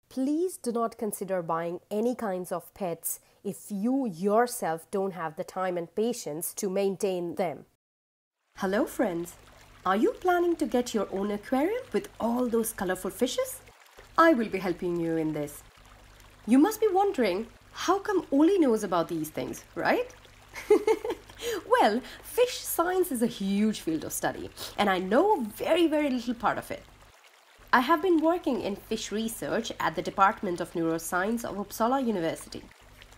Please do not consider buying any kinds of pets if you yourself don't have the time and patience to maintain them. Hello friends, are you planning to get your own aquarium with all those colorful fishes? I will be helping you in this. You must be wondering, how come Oli knows about these things, right? Well, fish science is a huge field of study, and I know very little part of it. I have been working in fish research at the Department of Neuroscience of Uppsala University.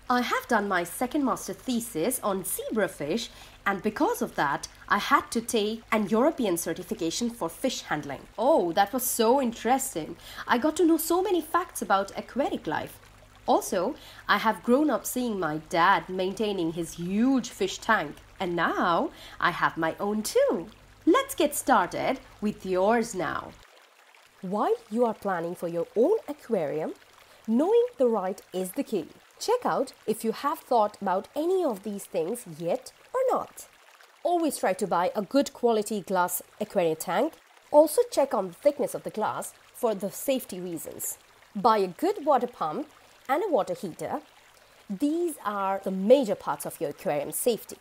I have done my second master thesis on zebrafish, and because of that, I had to take an European certification for fish handling. Oh, that was so interesting. I got to know so many facts about aquatic life. Also, I have grown up seeing my dad maintaining his huge fish tank, and now I have my own too. Let's get started with yours now. While you are planning for your own aquarium, knowing the right is the key. Check out if you have thought about any of these things yet or not. Always try to buy a good quality glass aquarium tank. Also check on the thickness of the glass for the safety reasons. Buy a good water pump and a water heater. These are the major parts of your aquarium safety.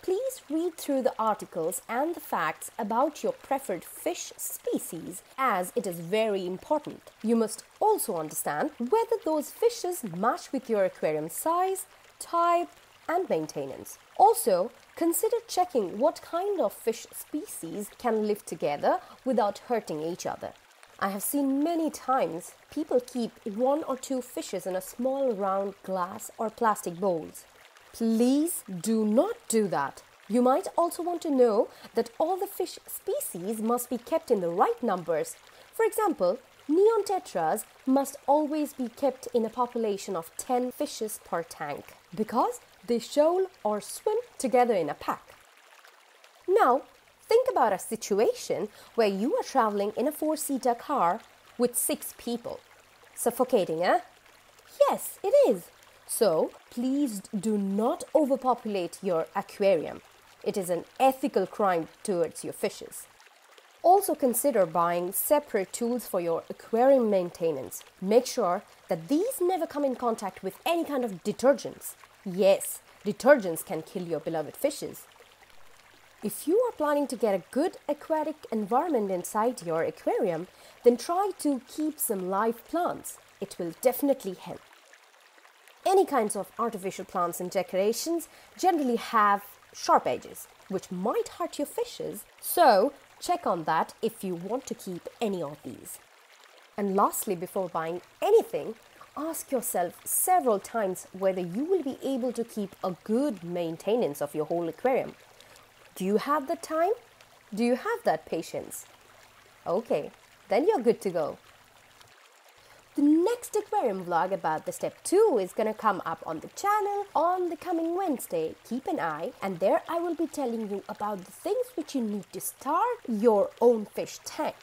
Please read through the articles and the facts about your preferred fish species, as it is very important. You must also understand whether those fishes match with your aquarium size, type, and maintenance. Also, consider checking what kind of fish species can live together without hurting each other. I have seen many times people keep 1 or 2 fishes in a small round glass or plastic bowls. Please do not do that. You might also want to know that all the fish species must be kept in the right numbers. For example, neon tetras must always be kept in a population of 10 fishes per tank because they shoal or swim together in a pack. Now, think about a situation where you are traveling in a 4-seater car with 6 people. Suffocating, eh? Yes, it is. So, please do not overpopulate your aquarium. It is an ethical crime towards your fishes. Also consider buying separate tools for your aquarium maintenance. Make sure that these never come in contact with any kind of detergents. Yes, detergents can kill your beloved fishes. If you are planning to get a good aquatic environment inside your aquarium, then try to keep some live plants. It will definitely help. Any kinds of artificial plants and decorations generally have sharp edges, which might hurt your fishes. So check on that if you want to keep any of these. And lastly, before buying anything, ask yourself several times whether you will be able to keep a good maintenance of your whole aquarium. Do you have the time? Do you have that patience? Okay, then you're good to go. The next aquarium vlog about the step 2 is gonna come up on the channel on the coming Wednesday. Keep an eye, and there I will be telling you about the things which you need to start your own fish tank.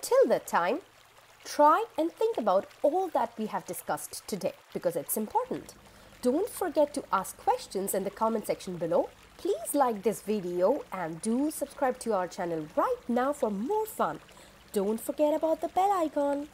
Till that time, try and think about all that we have discussed today because it's important. Don't forget to ask questions in the comment section below. Please like this video and do subscribe to our channel right now for more fun. Don't forget about the bell icon.